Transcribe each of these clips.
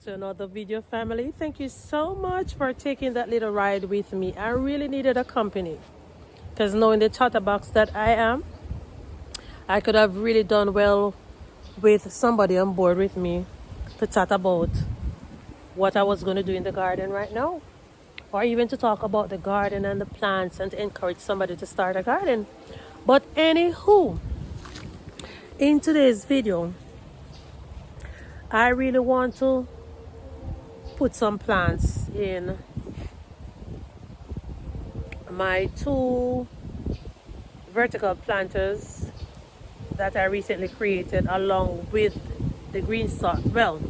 to another video, family. Thank you so much for taking that little ride with me. I really needed a company because knowing the chatterbox that I am, I could have really done well with somebody on board with me to chat about what I was going to do in the garden right now, or even to talk about the garden and the plants and to encourage somebody to start a garden. But anywho, in today's video, I really want to put some plants in my two vertical planters that I recently created along with the green stalk. Well,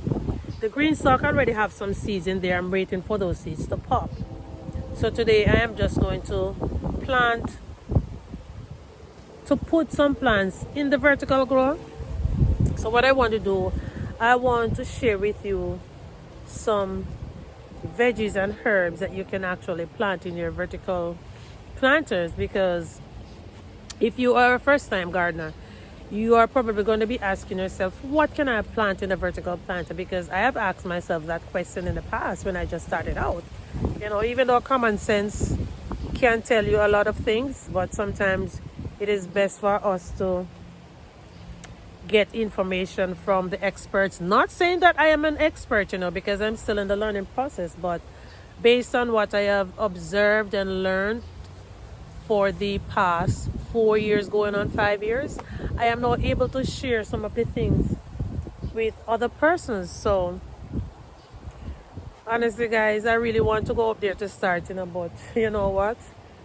the green stalk already have some seeds in there. I'm waiting for those seeds to pop. So today I am just going to put some plants in the vertical grower. So what I want to do, I want to share with you some veggies and herbs that you can actually plant in your vertical planters, because if you are a first-time gardener, you are probably going to be asking yourself, what can I plant in a vertical planter? Because I have asked myself that question in the past when I just started out. You know, even though common sense can tell you a lot of things, but sometimes it is best for us to get information from the experts. Not saying that I am an expert, you know, because I'm still in the learning process, but based on what I have observed and learned for the past 4 years going on 5 years, I am now able to share some of the things with other persons. So honestly guys, I really want to go up there to start, you know, but you know what,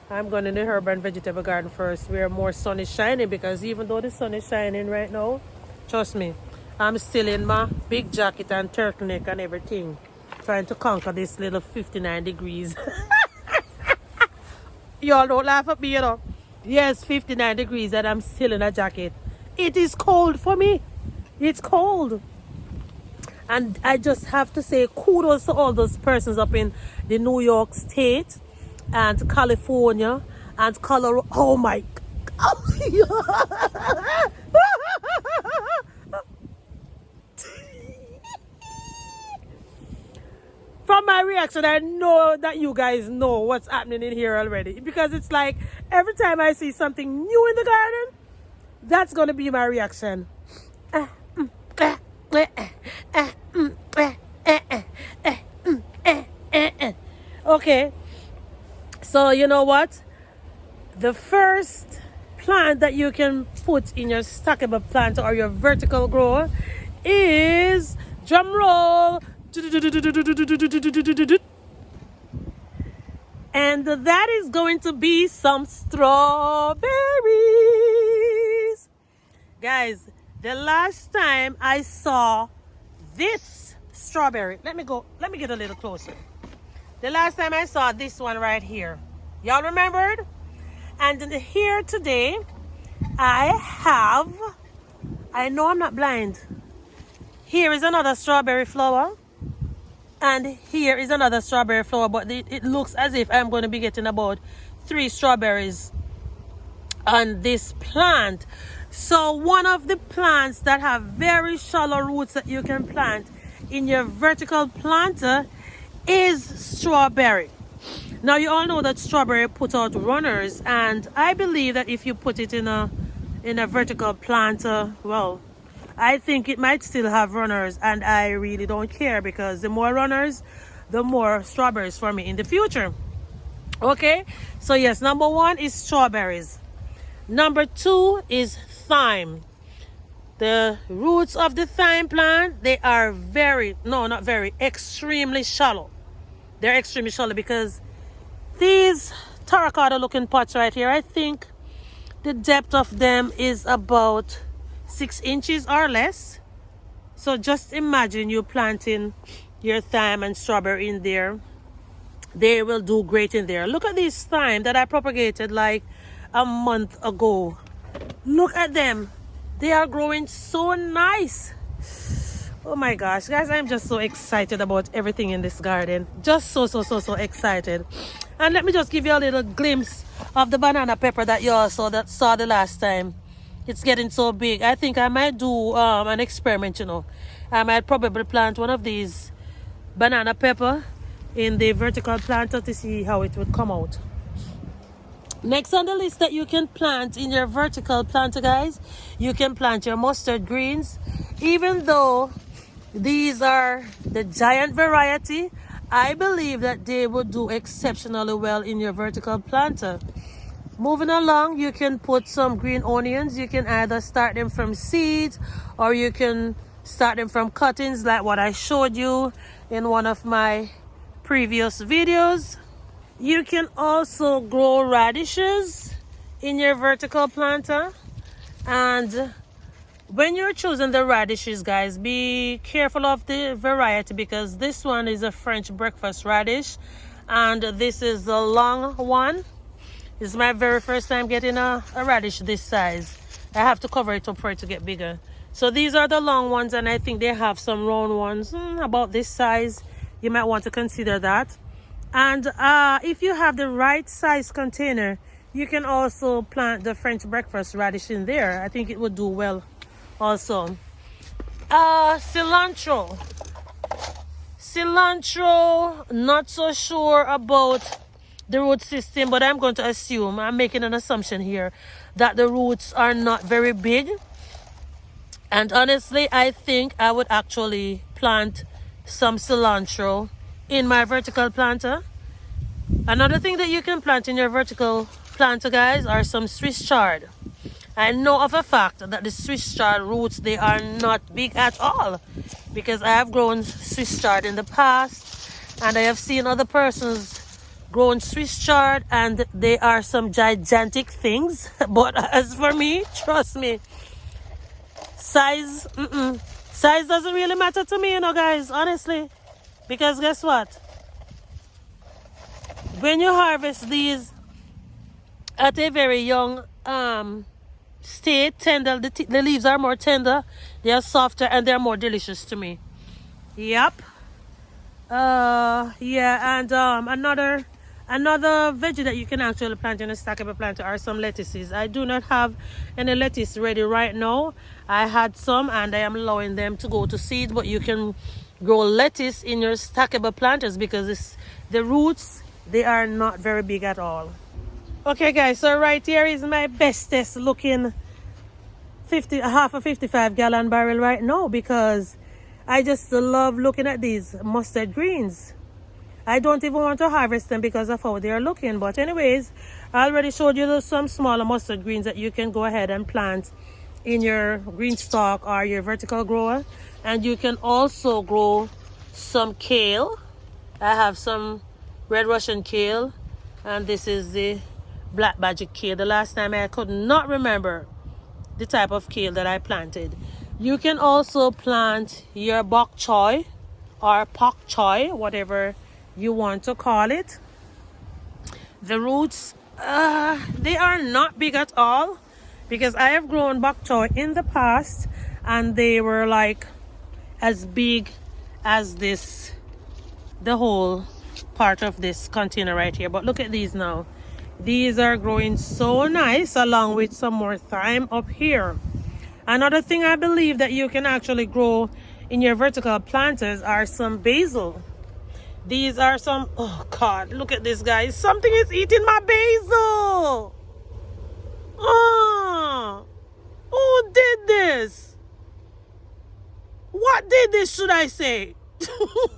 I'm going in the herb and vegetable garden first where more sun is shining, because even though the sun is shining right now, trust me, I'm still in my big jacket and turtleneck and everything, trying to conquer this little 59 degrees. Y'all don't laugh at me, you know. Yes, 59 degrees and I'm still in a jacket. It is cold for me. It's cold. And I just have to say kudos to all those persons up in the New York State and California and Colorado. Oh my God. From my reaction, I know that you guys know what's happening in here already, because it's like every time I see something new in the garden, that's going to be my reaction. Okay, so you know what? The first plant that you can put in your stackable planter or your vertical grower is, drum roll, and that is going to be some strawberries. Guys, the last time I saw this strawberry, let me get a little closer. The last time I saw this one right here, y'all remembered? And here today I know I'm not blind. Here is another strawberry flower, and here is another strawberry flower, but it looks as if I'm going to be getting about 3 strawberries on this plant. So one of the plants that have very shallow roots that you can plant in your vertical planter is strawberry. Now you all know that strawberry put out runners, and I believe that if you put it in a vertical planter, well, I think it might still have runners, and I really don't care, because the more runners, the more strawberries for me in the future. Okay, so yes, number 1 is strawberries. Number 2 is thyme. The roots of the thyme plant, they are extremely shallow. They're extremely shallow, because these terracotta looking pots right here, I think the depth of them is about 6 inches or less. So just imagine you planting your thyme and strawberry in there. They will do great in there. Look at this thyme that I propagated like a month ago. Look at them. They are growing so nice. Oh my gosh, guys, I'm just so excited about everything in this garden. Just so excited. And let me just give you a little glimpse of the banana pepper that you all saw the last time. It's getting so big. I think I might do an experiment, you know. I might probably plant one of these banana pepper in the vertical planter to see how it would come out. Next on the list that you can plant in your vertical planter, guys, you can plant your mustard greens. Even though these are the giant variety, I believe that they would do exceptionally well in your vertical planter. Moving along, you can put some green onions. You can either start them from seeds or you can start them from cuttings like what I showed you in one of my previous videos. You can also grow radishes in your vertical planter. And when you're choosing the radishes, guys, be careful of the variety because this one is a French breakfast radish and this is the long one. This is my very first time getting a radish this size. I have to cover it up for it to get bigger. So these are the long ones, and I think they have some round ones about this size. You might want to consider that. And if you have the right size container, you can also plant the French breakfast radish in there. I think it would do well also. Cilantro. Cilantro, not so sure about the root system, but I'm going to assume, I'm making an assumption here, that the roots are not very big. And honestly, I think I would actually plant some cilantro in my vertical planter. Another thing that you can plant in your vertical planter, guys, are some Swiss chard. I know of a fact that the Swiss chard roots, they are not big at all, because I have grown Swiss chard in the past and I have seen other persons growing Swiss chard and they are some gigantic things. But as for me, trust me, size doesn't really matter to me, you know, guys, honestly. Because guess what? When you harvest these at a very young state, tender, the leaves are more tender, they are softer, and they're more delicious to me. Yep. Yeah, and another veggie that you can actually plant in a stackable planter are some lettuces. I do not have any lettuce ready right now. I had some and I am allowing them to go to seed, but you can grow lettuce in your stackable planters because the roots, they are not very big at all. Okay guys, so right here is my bestest looking half a 55-gallon barrel right now because I just love looking at these mustard greens. I don't even want to harvest them because of how they are looking. But anyways, I already showed you some smaller mustard greens that you can go ahead and plant in your green stalk or your vertical grower. And you can also grow some kale. I have some red Russian kale, and this is the black magic kale. The last time I could not remember the type of kale that I planted. You can also plant your bok choy or pak choy, whatever you want to call it. The roots, they are not big at all because I have grown bok choy in the past and they were like as big as this, the whole part of this container right here. But look at these now. These are growing so nice along with some more thyme up here. Another thing I believe that you can actually grow in your vertical planters are some basil. These are some, oh God, look at this, guys. Something is eating my basil. Oh, who did this? What did this, should I say?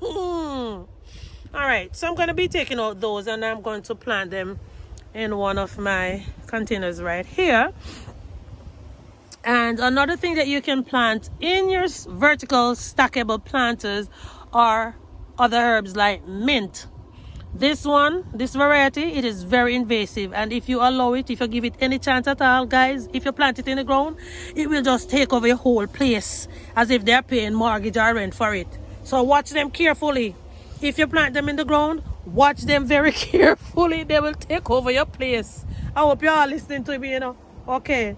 All right, so I'm going to be taking out those and I'm going to plant them in one of my containers right here. And another thing that you can plant in your vertical stackable planters are other herbs like mint. This variety, it is very invasive, and if you allow it, if you give it any chance at all, guys, if you plant it in the ground, it will just take over your whole place as if they're paying mortgage or rent for it. So watch them carefully. If you plant them in the ground, watch them very carefully. They will take over your place. I hope you're all listening to me, you know. Okay.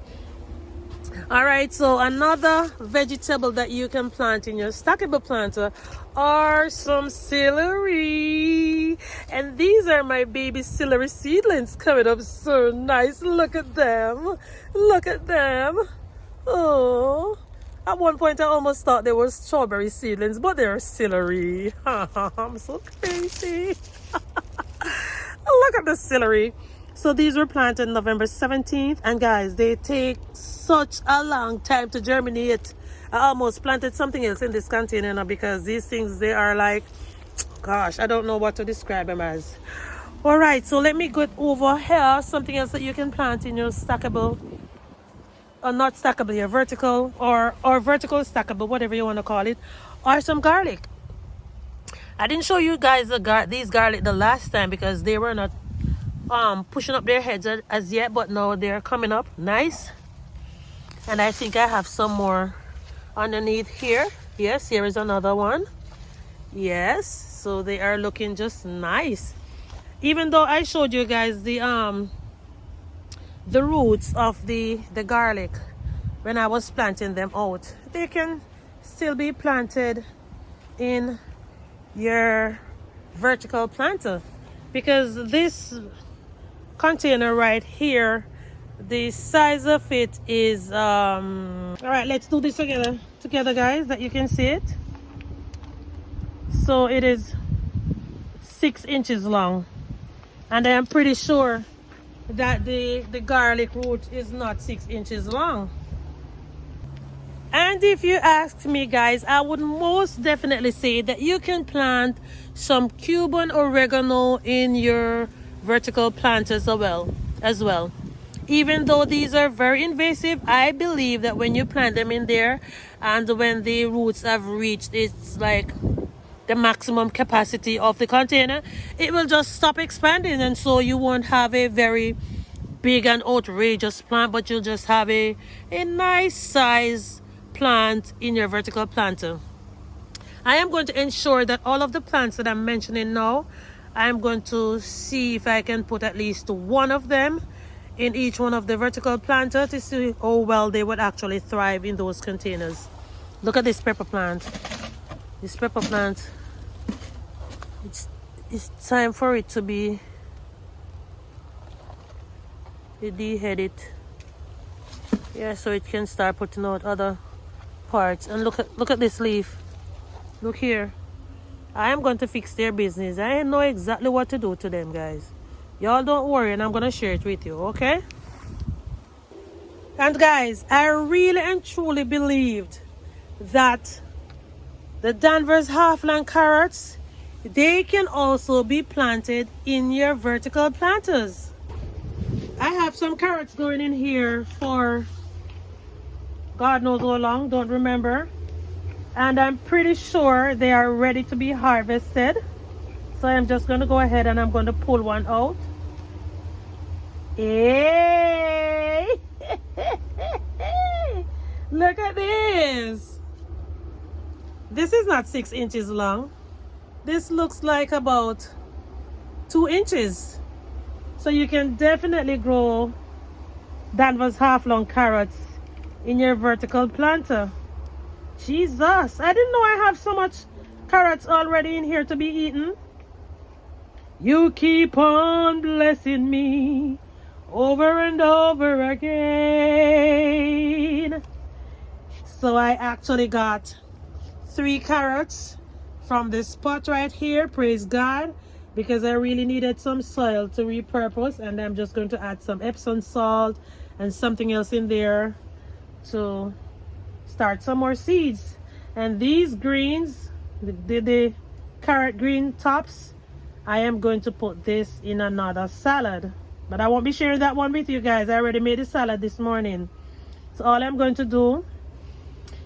All right, so another vegetable that you can plant in your stackable planter are some celery. And these are my baby celery seedlings coming up so nice. Look at them. Look at them. Oh, At one point, I almost thought they were strawberry seedlings, but they're celery. I'm so crazy. Look at the celery. So these were planted November 17th. And guys, they take such a long time to germinate. I almost planted something else in this container now because these things, they are like, gosh, I don't know what to describe them as. All right, so let me go over here. Something else that you can plant in your stackable, or not stackable, your vertical, or vertical stackable, whatever you want to call it, or some garlic. I didn't show you guys these garlic the last time because they were not pushing up their heads as yet, but now they're coming up nice. And I think I have some more underneath here. Yes, here is another one. Yes, so they are looking just nice. Even though I showed you guys the roots of the garlic when I was planting them out, they can still be planted in your vertical planter, because this container right here, the size of it is all right, let's do this together guys, that you can see it. So it is 6 inches long, and I am pretty sure that the garlic root is not 6 inches long. And if you ask me guys, I would most definitely say that you can plant some Cuban oregano in your vertical planters as well. Even though these are very invasive, I believe that when you plant them in there and when the roots have reached, it's like the maximum capacity of the container, it will just stop expanding, and so you won't have a very big and outrageous plant, but you'll just have a nice size plant in your vertical planter. I am going to ensure that all of the plants that I'm mentioning now, I'm going to see if I can put at least one of them in each one of the vertical planters to see how well they would actually thrive in those containers. Look at this pepper plant. This pepper plant, it's time for it to be deheaded. Yeah, so it can start putting out other parts. And look at this leaf. Look here. I am going to fix their business. I know exactly what to do to them, guys. Y'all don't worry, and I'm going to share it with you, okay? And guys, I really and truly believed that the Danvers Halfland carrots, they can also be planted in your vertical planters. I have some carrots going in here for God knows how long, don't remember. And I'm pretty sure they are ready to be harvested. So I'm just going to go ahead and I'm going to pull one out. Hey! Look at this. This is not 6 inches long. This looks like about 2 inches. So you can definitely grow Danvers half-long carrots in your vertical planter. Jesus, I didn't know I have so much carrots already in here to be eaten. You keep on blessing me over and over again. So I actually got 3 carrots from this pot right here, praise God, because I really needed some soil to repurpose, and I'm just going to add some Epsom salt and something else in there to start some more seeds. And these greens, the carrot green tops, I am going to put this in another salad, but I won't be sharing that one with you guys. I already made a salad this morning. So all I'm going to do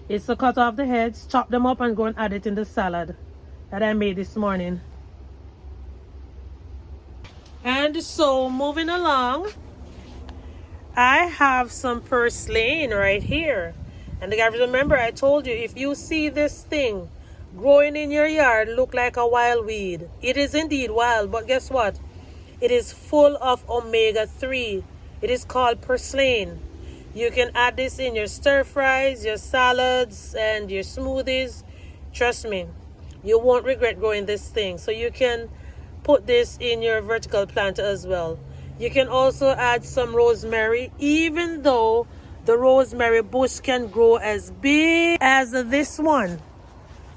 is to cut off the heads, chop them up, and go and add it in the salad that I made this morning. And so moving along, I have some purslane right here. And guys, remember I told you, if you see this thing growing in your yard look like a wild weed, it is indeed wild, but guess what? It is full of omega-3. It is called purslane. You can add this in your stir fries, your salads, and your smoothies. Trust me, you won't regret growing this thing. So you can put this in your vertical planter as well. You can also add some rosemary, even though the rosemary bush can grow as big as this one.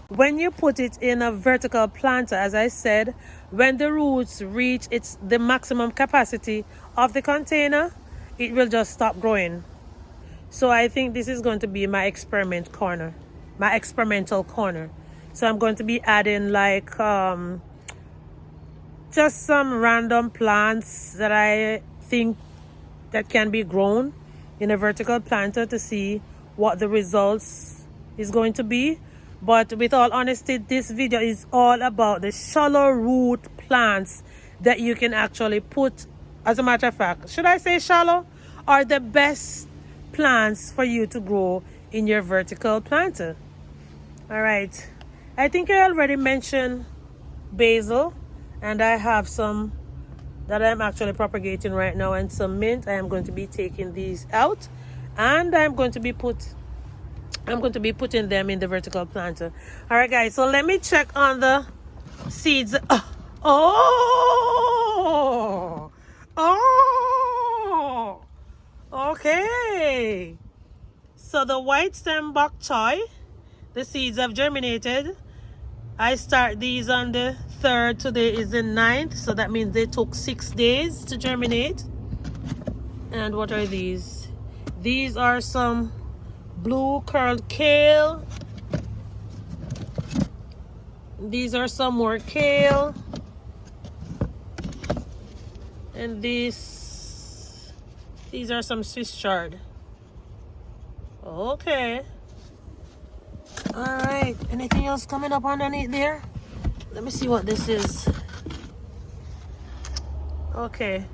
When you put it in a vertical planter, as I said, when the roots reach the maximum capacity of the container, it will just stop growing. So I think this is going to be my experimental corner. So I'm going to be adding like just some random plants that I think that can be grown in a vertical planter to see what the results is going to be. But with all honesty, this video is all about the shallow root plants that you can actually put, as a matter of fact, should I say shallow, are the best plants for you to grow in your vertical planter. All right, I think I already mentioned basil, and I have some that I'm actually propagating right now, and some mint. I am going to be taking these out, and I'm going to be putting them in the vertical planter. All right, guys, so let me check on the seeds. Oh, okay. So the white stem bok choy, the seeds have germinated. I start these on the 3rd. Today is the 9th, so that means they took 6 days to germinate. And what are these? These are some blue curled kale. These are some more kale. And these are some Swiss chard. Okay. All right, anything else coming up underneath there? Let me see what this is. Okay,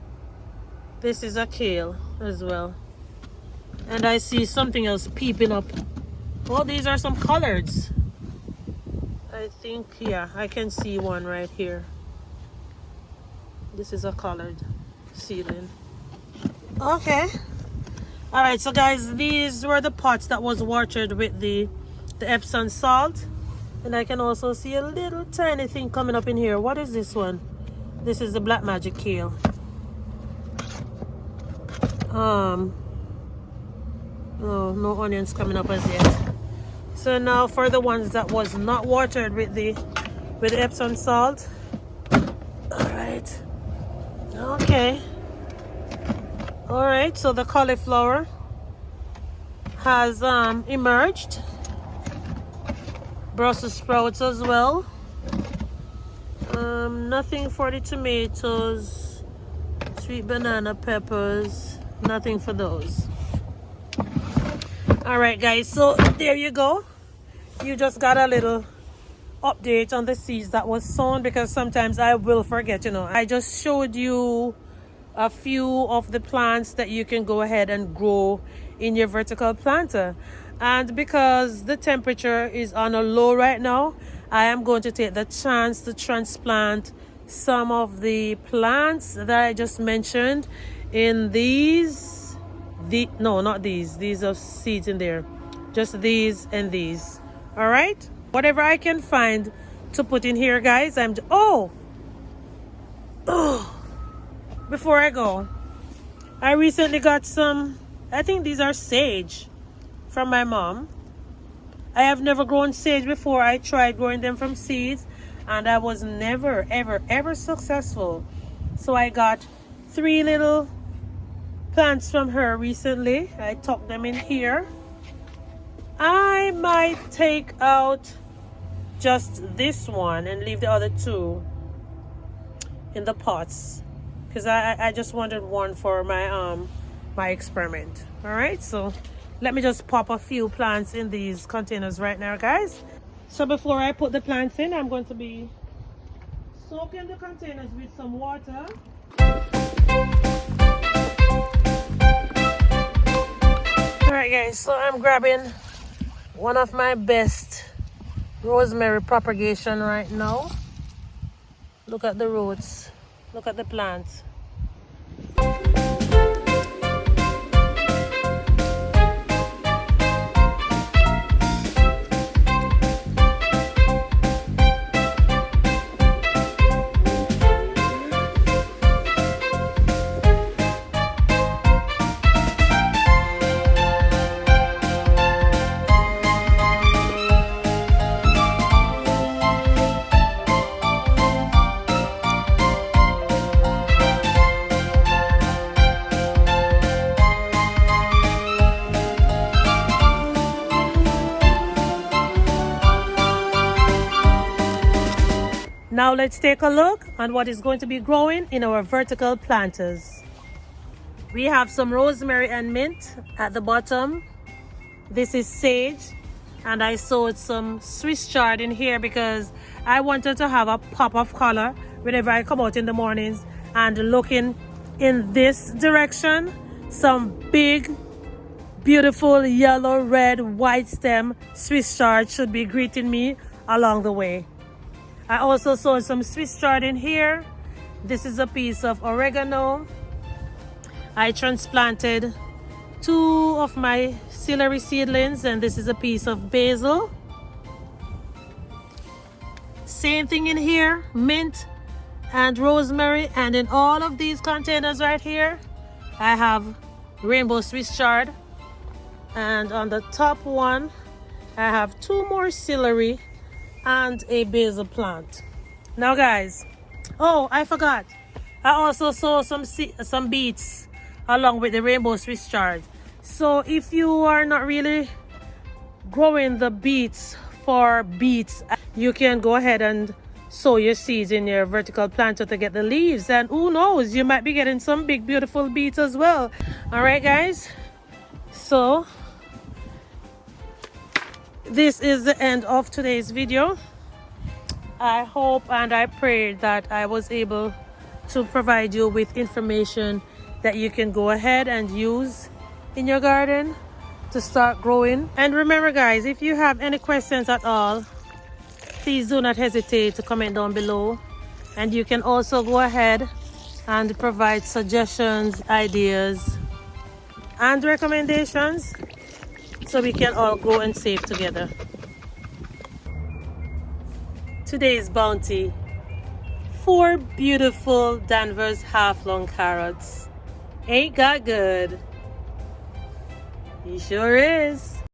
this is a kale as well. And I see something else peeping up. Oh, these are some collards. I think, yeah, I can see one right here. This is a collard seedling. Okay. All right, so guys, these were the pots that was watered with the Epsom salt. And I can also see a little tiny thing coming up in here. What is this one? This is the black magic kale. Oh, no onions coming up as yet. So now for the ones that was not watered with the Epsom salt. All right. Okay. All right, so the cauliflower has emerged. Brussels sprouts as well. Nothing for the tomatoes, sweet banana peppers, nothing for those. All right, guys, so there you go. You just got a little update on the seeds that was sown, because sometimes I will forget, I just showed you a few of the plants that you can go ahead and grow in your vertical planter. And because the temperature is on a low right now, I am going to take the chance to transplant some of the plants that I just mentioned in these. No, not these. These are seeds in there. Just these and these. All right? Whatever I can find to put in here, guys. Before I go, I recently got some, I think these are sage from my mom. I have never grown sage before. I tried growing them from seeds and I was never ever successful. So I got 3 little plants from her recently. I tucked them in here. I might take out just this one and leave the other 2 in the pots, because I just wanted one for my my experiment. All right, so let me just pop a few plants in these containers right now, guys. So before I put the plants in, I'm going to be soaking the containers with some water. All right, guys, so I'm grabbing one of my best rosemary propagation right now. Look at the roots, look at the plants. let's take a look on what is going to be growing in our vertical planters. We have some rosemary and mint at the bottom. This is sage, and I sowed some Swiss chard in here because I wanted to have a pop of color whenever I come out in the mornings. And looking in this direction, some big, beautiful yellow, red, white stem Swiss chard should be greeting me along the way. I also sowed some Swiss chard in here. This is a piece of oregano. I transplanted 2 of my celery seedlings, and this is a piece of basil. Same thing in here, mint and rosemary. And in all of these containers right here, I have rainbow Swiss chard. And on the top one, I have 2 more celery and a basil plant. Now guys, oh, I forgot, I also saw some beets along with the rainbow Swiss chard. So if you are not really growing the beets for beets, you can go ahead and sow your seeds in your vertical planter to get the leaves, and who knows, you might be getting some big beautiful beets as well. All right guys, so this is the end of today's video. I hope and I pray that I was able to provide you with information that you can go ahead and use in your garden to start growing. And remember guys, if you have any questions at all, please do not hesitate to comment down below. And you can also go ahead and provide suggestions, ideas, and recommendations so we can all grow and save together. Today's bounty: 4 beautiful Danvers half-long carrots. Ain't got good? He sure is.